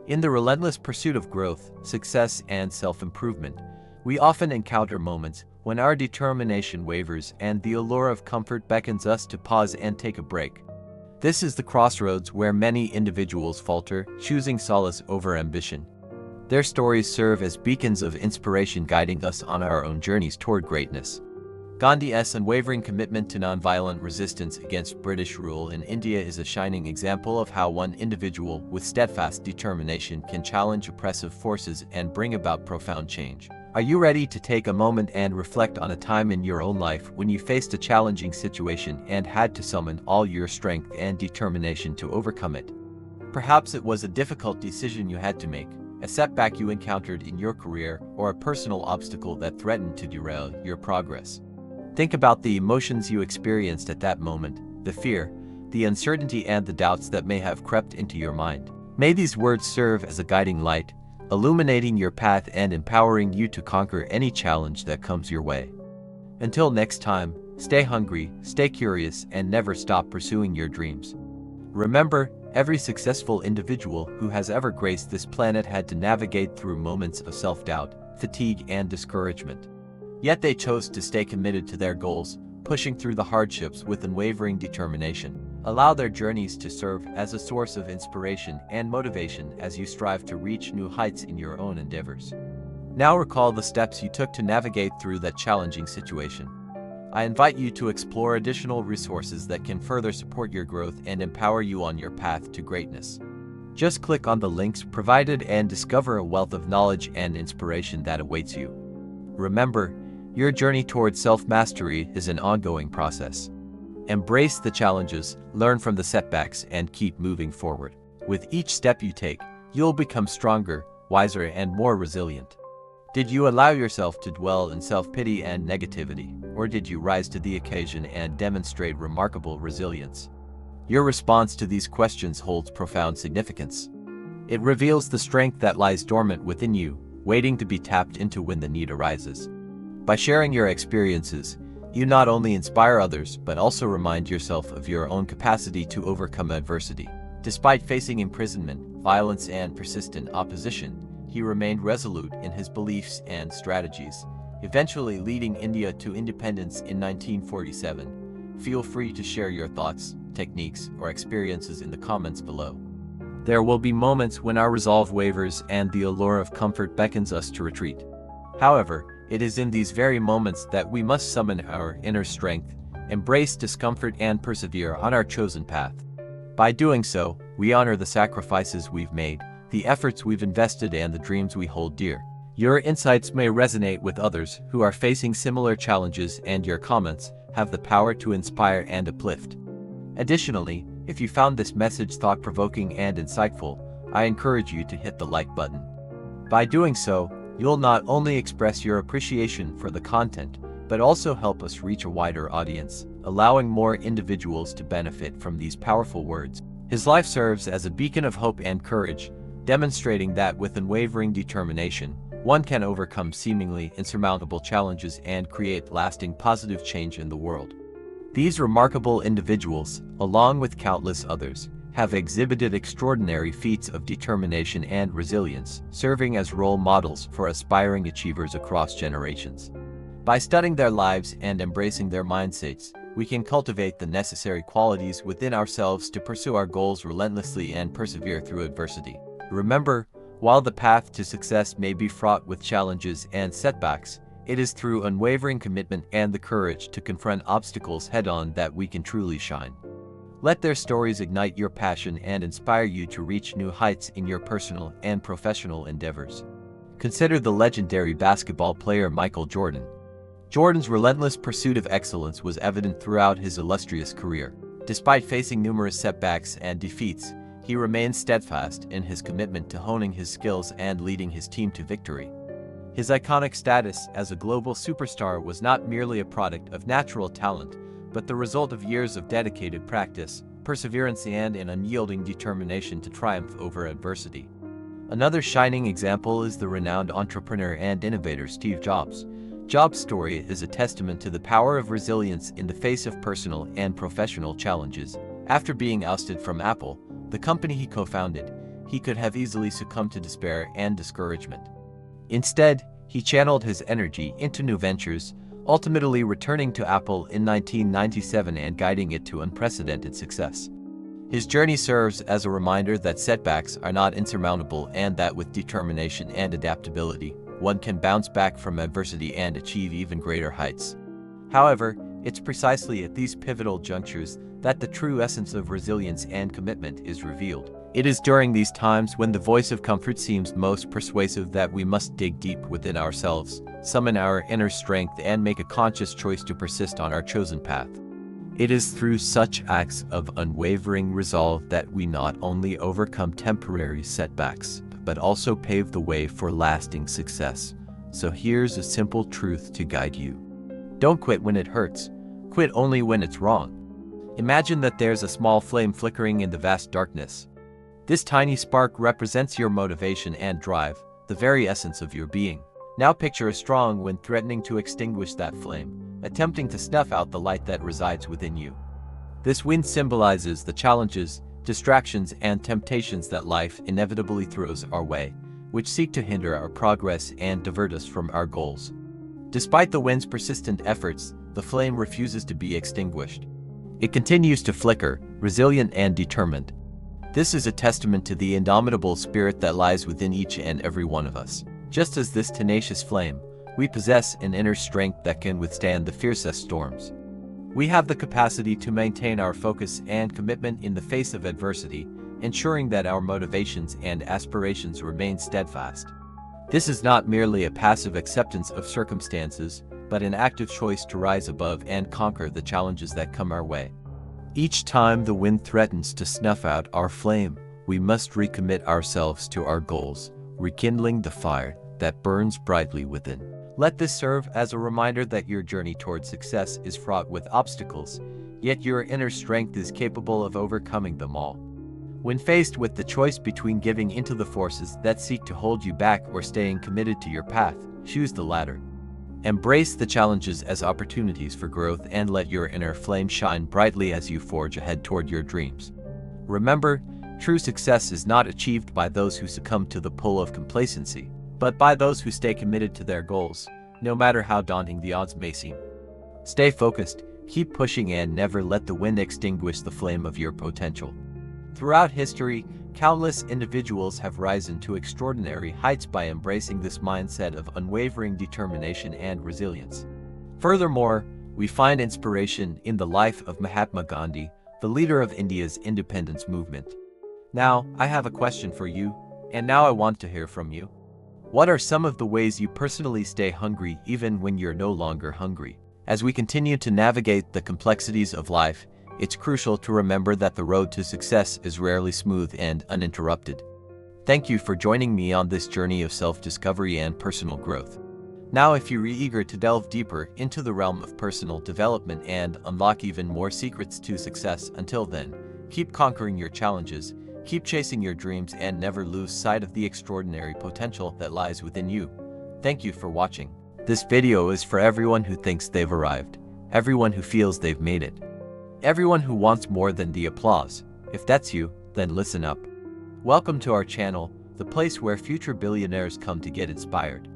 In the relentless pursuit of growth, success, and self-improvement, we often encounter moments when our determination wavers and the allure of comfort beckons us to pause and take a break. This is the crossroads where many individuals falter, choosing solace over ambition. Their stories serve as beacons of inspiration guiding us on our own journeys toward greatness. Gandhi's unwavering commitment to nonviolent resistance against British rule in India is a shining example of how one individual with steadfast determination can challenge oppressive forces and bring about profound change. Are you ready to take a moment and reflect on a time in your own life when you faced a challenging situation and had to summon all your strength and determination to overcome it? Perhaps it was a difficult decision you had to make, a setback you encountered in your career, or a personal obstacle that threatened to derail your progress. Think about the emotions you experienced at that moment, the fear, the uncertainty, and the doubts that may have crept into your mind. May these words serve as a guiding light, illuminating your path and empowering you to conquer any challenge that comes your way. Until next time, stay hungry, stay curious, and never stop pursuing your dreams. Remember, every successful individual who has ever graced this planet had to navigate through moments of self-doubt, fatigue, and discouragement. Yet they chose to stay committed to their goals, pushing through the hardships with unwavering determination. Allow their journeys to serve as a source of inspiration and motivation as you strive to reach new heights in your own endeavors. Now recall the steps you took to navigate through that challenging situation. I invite you to explore additional resources that can further support your growth and empower you on your path to greatness. Just click on the links provided and discover a wealth of knowledge and inspiration that awaits you. Remember, your journey towards self-mastery is an ongoing process. Embrace the challenges, learn from the setbacks, and keep moving forward. With each step you take, you'll become stronger, wiser, and more resilient. Did you allow yourself to dwell in self-pity and negativity, or did you rise to the occasion and demonstrate remarkable resilience? Your response to these questions holds profound significance. It reveals the strength that lies dormant within you, waiting to be tapped into when the need arises. By sharing your experiences, you not only inspire others but also remind yourself of your own capacity to overcome adversity. Despite facing imprisonment, violence, and persistent opposition, he remained resolute in his beliefs and strategies, eventually leading India to independence in 1947. Feel free to share your thoughts, techniques, or experiences in the comments below. There will be moments when our resolve wavers and the allure of comfort beckons us to retreat. However, it is in these very moments that we must summon our inner strength, embrace discomfort, and persevere on our chosen path. By doing so, we honor the sacrifices we've made, the efforts we've invested, and the dreams we hold dear. Your insights may resonate with others who are facing similar challenges, and your comments have the power to inspire and uplift. Additionally, if you found this message thought-provoking and insightful, I encourage you to hit the like button. By doing so, you'll not only express your appreciation for the content, but also help us reach a wider audience, allowing more individuals to benefit from these powerful words. His life serves as a beacon of hope and courage, demonstrating that with unwavering determination, one can overcome seemingly insurmountable challenges and create lasting positive change in the world. These remarkable individuals, along with countless others, have exhibited extraordinary feats of determination and resilience, serving as role models for aspiring achievers across generations. By studying their lives and embracing their mindsets, we can cultivate the necessary qualities within ourselves to pursue our goals relentlessly and persevere through adversity. Remember, while the path to success may be fraught with challenges and setbacks, it is through unwavering commitment and the courage to confront obstacles head-on that we can truly shine. Let their stories ignite your passion and inspire you to reach new heights in your personal and professional endeavors. Consider the legendary basketball player Michael Jordan. Jordan's relentless pursuit of excellence was evident throughout his illustrious career. Despite facing numerous setbacks and defeats, he remained steadfast in his commitment to honing his skills and leading his team to victory. His iconic status as a global superstar was not merely a product of natural talent, but the result of years of dedicated practice, perseverance, and an unyielding determination to triumph over adversity. Another shining example is the renowned entrepreneur and innovator Steve Jobs. Jobs' story is a testament to the power of resilience in the face of personal and professional challenges. After being ousted from Apple, the company he co-founded, he could have easily succumbed to despair and discouragement. Instead, he channeled his energy into new ventures, ultimately returning to Apple in 1997 and guiding it to unprecedented success. His journey serves as a reminder that setbacks are not insurmountable and that with determination and adaptability, one can bounce back from adversity and achieve even greater heights. However, it's precisely at these pivotal junctures that the true essence of resilience and commitment is revealed. It is during these times when the voice of comfort seems most persuasive that we must dig deep within ourselves, summon our inner strength, and make a conscious choice to persist on our chosen path. It is through such acts of unwavering resolve that we not only overcome temporary setbacks, but also pave the way for lasting success. So here's a simple truth to guide you. Don't quit when it hurts. Quit only when it's wrong. Imagine that there's a small flame flickering in the vast darkness. This tiny spark represents your motivation and drive, the very essence of your being. Now picture a strong wind threatening to extinguish that flame, attempting to snuff out the light that resides within you. This wind symbolizes the challenges, distractions, and temptations that life inevitably throws our way, which seek to hinder our progress and divert us from our goals. Despite the wind's persistent efforts, the flame refuses to be extinguished. It continues to flicker, resilient and determined. This is a testament to the indomitable spirit that lies within each and every one of us. Just as this tenacious flame, we possess an inner strength that can withstand the fiercest storms. We have the capacity to maintain our focus and commitment in the face of adversity, ensuring that our motivations and aspirations remain steadfast. This is not merely a passive acceptance of circumstances, but an active choice to rise above and conquer the challenges that come our way. Each time the wind threatens to snuff out our flame, we must recommit ourselves to our goals, rekindling the fire that burns brightly within. Let this serve as a reminder that your journey towards success is fraught with obstacles, yet your inner strength is capable of overcoming them all. When faced with the choice between giving into the forces that seek to hold you back or staying committed to your path, choose the latter. Embrace the challenges as opportunities for growth and let your inner flame shine brightly as you forge ahead toward your dreams. Remember, true success is not achieved by those who succumb to the pull of complacency, but by those who stay committed to their goals, no matter how daunting the odds may seem. Stay focused, keep pushing, and never let the wind extinguish the flame of your potential. Throughout history, countless individuals have risen to extraordinary heights by embracing this mindset of unwavering determination and resilience. Furthermore, we find inspiration in the life of Mahatma Gandhi, the leader of India's independence movement. Now, I have a question for you, and now I want to hear from you. What are some of the ways you personally stay hungry even when you're no longer hungry? As we continue to navigate the complexities of life, it's crucial to remember that the road to success is rarely smooth and uninterrupted. Thank you for joining me on this journey of self-discovery and personal growth. Now, if you're eager to delve deeper into the realm of personal development and unlock even more secrets to success, until then, keep conquering your challenges, keep chasing your dreams, and never lose sight of the extraordinary potential that lies within you. Thank you for watching. This video is for everyone who thinks they've arrived, everyone who feels they've made it, everyone who wants more than the applause. If that's you, then listen up. Welcome to our channel, the place where future billionaires come to get inspired.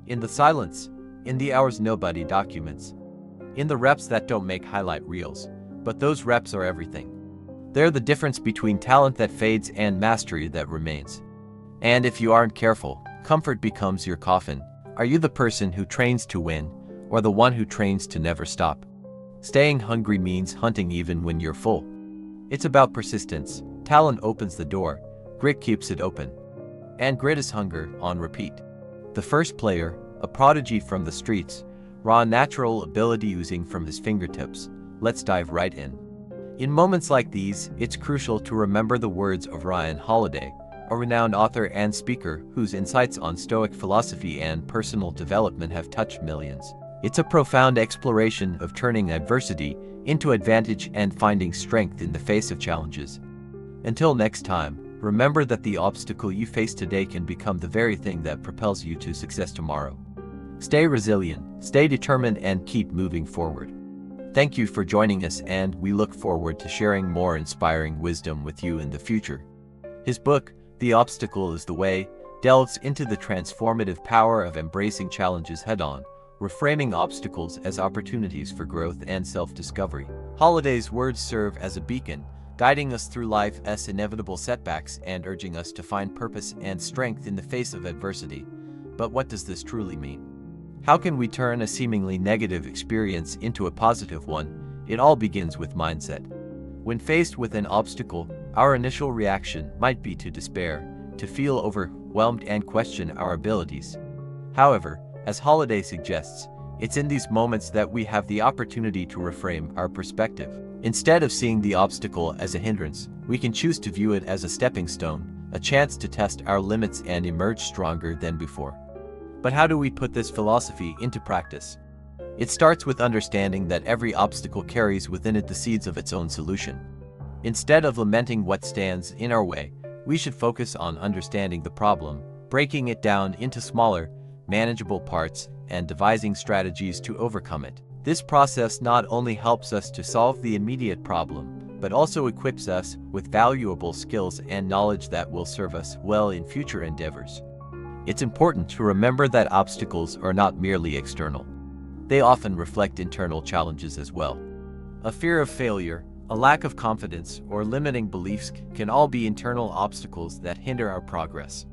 In the silence, in the hours nobody documents, in the reps that don't make highlight reels, but those reps are everything. They're the difference between talent that fades and mastery that remains. And if you aren't careful, comfort becomes your coffin. Are you the person who trains to win, or the one who trains to never stop? Staying hungry means hunting even when you're full. It's about persistence. Talent opens the door, grit keeps it open. And grit is hunger on repeat. The first player, a prodigy from the streets, raw natural ability oozing from his fingertips. Let's dive right in. In moments like these, it's crucial to remember the words of Ryan Holiday, a renowned author and speaker whose insights on Stoic philosophy and personal development have touched millions. It's a profound exploration of turning adversity into advantage and finding strength in the face of challenges. Until next time, remember that the obstacle you face today can become the very thing that propels you to success tomorrow. Stay resilient, stay determined, and keep moving forward. Thank you for joining us, and we look forward to sharing more inspiring wisdom with you in the future. His book, The Obstacle is the Way delves into the transformative power of embracing challenges head-on, reframing obstacles as opportunities for growth and self-discovery. Holiday's words serve as a beacon, guiding us through life's inevitable setbacks and urging us to find purpose and strength in the face of adversity. But what does this truly mean? How can we turn a seemingly negative experience into a positive one? It all begins with mindset. When faced with an obstacle, our initial reaction might be to despair, to feel overwhelmed and question our abilities. However, as Holiday suggests, it's in these moments that we have the opportunity to reframe our perspective. Instead of seeing the obstacle as a hindrance, we can choose to view it as a stepping stone, a chance to test our limits and emerge stronger than before. But how do we put this philosophy into practice? It starts with understanding that every obstacle carries within it the seeds of its own solution. Instead of lamenting what stands in our way, we should focus on understanding the problem, breaking it down into smaller, manageable parts, and devising strategies to overcome it. This process not only helps us to solve the immediate problem, but also equips us with valuable skills and knowledge that will serve us well in future endeavors. It's important to remember that obstacles are not merely external. They often reflect internal challenges as well. A fear of failure, a lack of confidence, or limiting beliefs can all be internal obstacles that hinder our progress.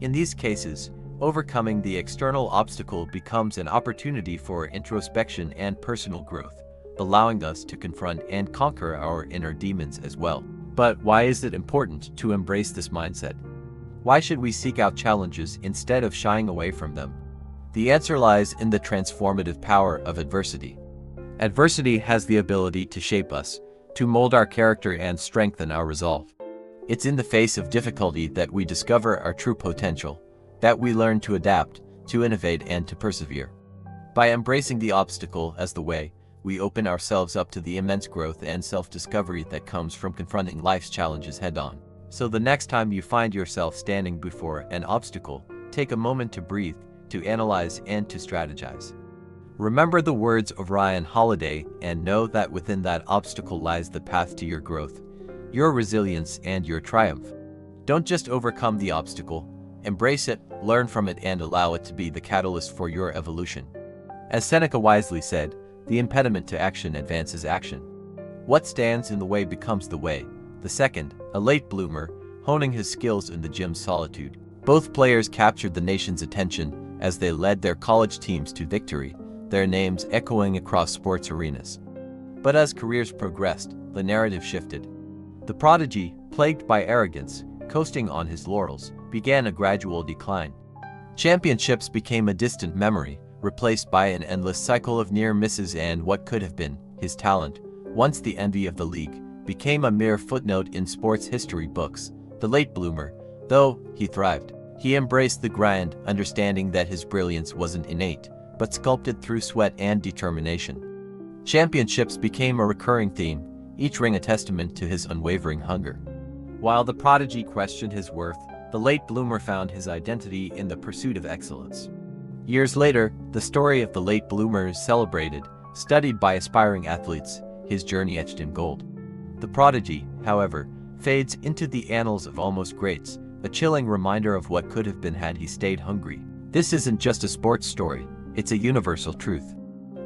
In these cases, overcoming the external obstacle becomes an opportunity for introspection and personal growth, allowing us to confront and conquer our inner demons as well. But why is it important to embrace this mindset? Why should we seek out challenges instead of shying away from them? The answer lies in the transformative power of adversity. Adversity has the ability to shape us, to mold our character and strengthen our resolve. It's in the face of difficulty that we discover our true potential, that we learn to adapt, to innovate, and to persevere. By embracing the obstacle as the way, we open ourselves up to the immense growth and self-discovery that comes from confronting life's challenges head-on. So the next time you find yourself standing before an obstacle, take a moment to breathe, to analyze, and to strategize. Remember the words of Ryan Holiday and know that within that obstacle lies the path to your growth, your resilience, and your triumph. Don't just overcome the obstacle, embrace it, learn from it, and allow it to be the catalyst for your evolution. As Seneca wisely said, the impediment to action advances action. What stands in the way becomes the way. The second, a late bloomer, honing his skills in the gym's solitude. Both players captured the nation's attention as they led their college teams to victory, their names echoing across sports arenas. But as careers progressed, the narrative shifted. The prodigy, plagued by arrogance, coasting on his laurels, began a gradual decline. Championships became a distant memory, replaced by an endless cycle of near misses, and what could have been his talent, once the envy of the league, became a mere footnote in sports history books. The late bloomer, though he thrived, he embraced the grind, understanding that his brilliance wasn't innate, but sculpted through sweat and determination. Championships became a recurring theme, each ring a testament to his unwavering hunger. While the prodigy questioned his worth, the late bloomer found his identity in the pursuit of excellence. Years later, the story of the late bloomer is celebrated, studied by aspiring athletes, his journey etched in gold. The prodigy, however, fades into the annals of almost greats, a chilling reminder of what could have been had he stayed hungry. This isn't just a sports story, it's a universal truth.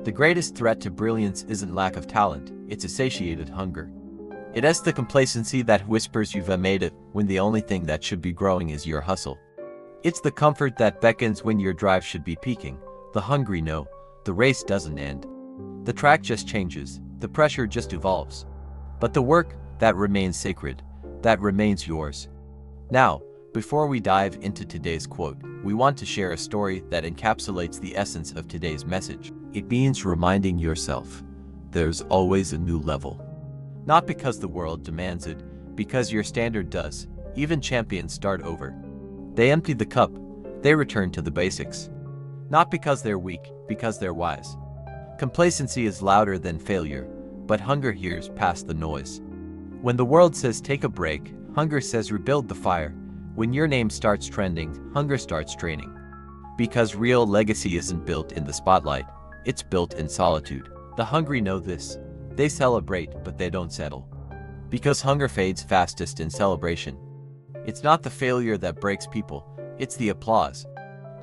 The greatest threat to brilliance isn't lack of talent, it's a satiated hunger. It is the complacency that whispers you've made it when the only thing that should be growing is your hustle. It's the comfort that beckons when your drive should be peaking. The hungry know the race doesn't end. The track just changes, the pressure just evolves. But the work, that remains sacred, that remains yours. Now, before we dive into today's quote, we want to share a story that encapsulates the essence of today's message. It means reminding yourself, there's always a new level. Not because the world demands it, because your standard does. Even champions start over. They empty the cup, they return to the basics. Not because they're weak, because they're wise. Complacency is louder than failure, but hunger hears past the noise. When the world says take a break, hunger says rebuild the fire. When your name starts trending, hunger starts training. Because real legacy isn't built in the spotlight, it's built in solitude. The hungry know this. They celebrate, but they don't settle. Because hunger fades fastest in celebration. It's not the failure that breaks people, it's the applause.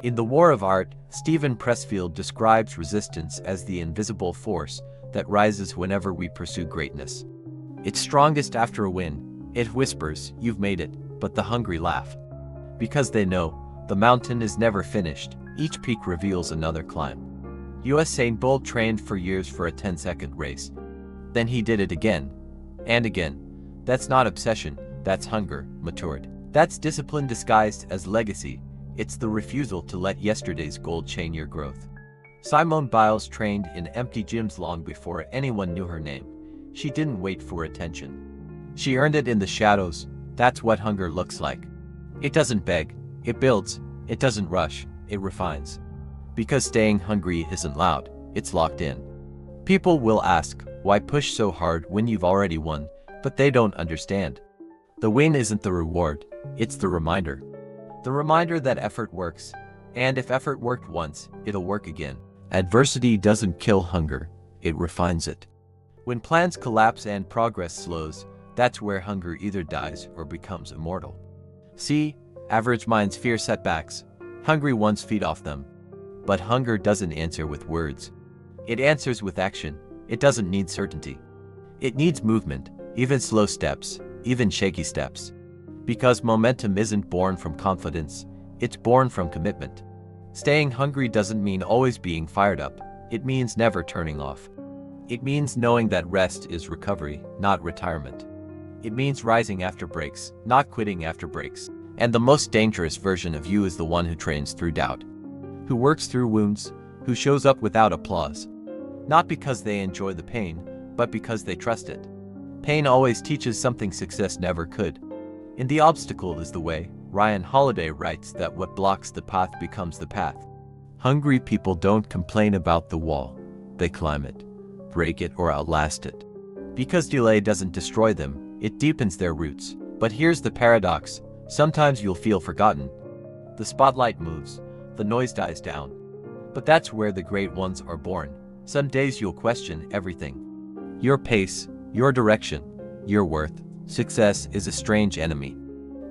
In The War of Art, Stephen Pressfield describes resistance as the invisible force that rises whenever we pursue greatness. It's strongest after a win. It whispers, "You've made it," but the hungry laugh. Because they know, the mountain is never finished, each peak reveals another climb. Usain Bolt trained for years for a 10-second race. Then he did it again. And again. That's not obsession, that's hunger, matured. That's discipline disguised as legacy. It's the refusal to let yesterday's gold chain your growth. Simone Biles trained in empty gyms long before anyone knew her name. She didn't wait for attention. She earned it in the shadows. That's what hunger looks like. It doesn't beg, it builds. It doesn't rush, it refines. Because staying hungry isn't loud, it's locked in. People will ask, why push so hard when you've already won? But they don't understand. The win isn't the reward, it's the reminder. The reminder that effort works, and if effort worked once, it'll work again. Adversity doesn't kill hunger, it refines it. When plans collapse and progress slows, that's where hunger either dies or becomes immortal. See, average minds fear setbacks, hungry ones feed off them. But hunger doesn't answer with words. It answers with action. It doesn't need certainty. It needs movement, even slow steps, even shaky steps. Because momentum isn't born from confidence, it's born from commitment. Staying hungry doesn't mean always being fired up. It means never turning off. It means knowing that rest is recovery, not retirement. It means rising after breaks, not quitting after breaks. And the most dangerous version of you is the one who trains through doubt, who works through wounds, who shows up without applause. Not because they enjoy the pain, but because they trust it. Pain always teaches something success never could. In The Obstacle is the Way, Ryan Holiday writes that what blocks the path becomes the path. Hungry people don't complain about the wall. They climb it, break it, or outlast it. Because delay doesn't destroy them, it deepens their roots. But here's the paradox. Sometimes you'll feel forgotten. The spotlight moves, the noise dies down. But that's where the great ones are born. Some days you'll question everything. Your pace, your direction, your worth. Success is a strange enemy.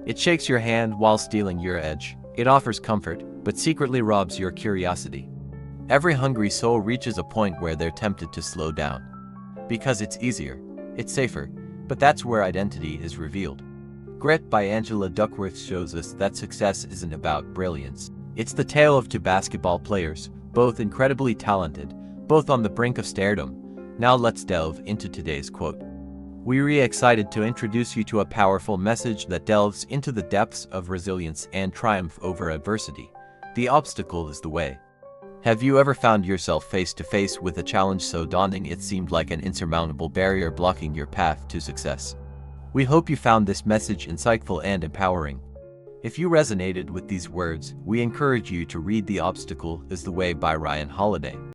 It shakes your hand while stealing your edge. It offers comfort, but secretly robs your curiosity. Every hungry soul reaches a point where they're tempted to slow down. Because it's easier, it's safer, but that's where identity is revealed. Grit by Angela Duckworth shows us that success isn't about brilliance. It's the tale of two basketball players, both incredibly talented, both on the brink of stardom. Now let's delve into today's quote. We're excited to introduce you to a powerful message that delves into the depths of resilience and triumph over adversity. The obstacle is the way. Have you ever found yourself face to face with a challenge so daunting it seemed like an insurmountable barrier blocking your path to success? We hope you found this message insightful and empowering. If you resonated with these words, we encourage you to read The Obstacle is the Way by Ryan Holiday.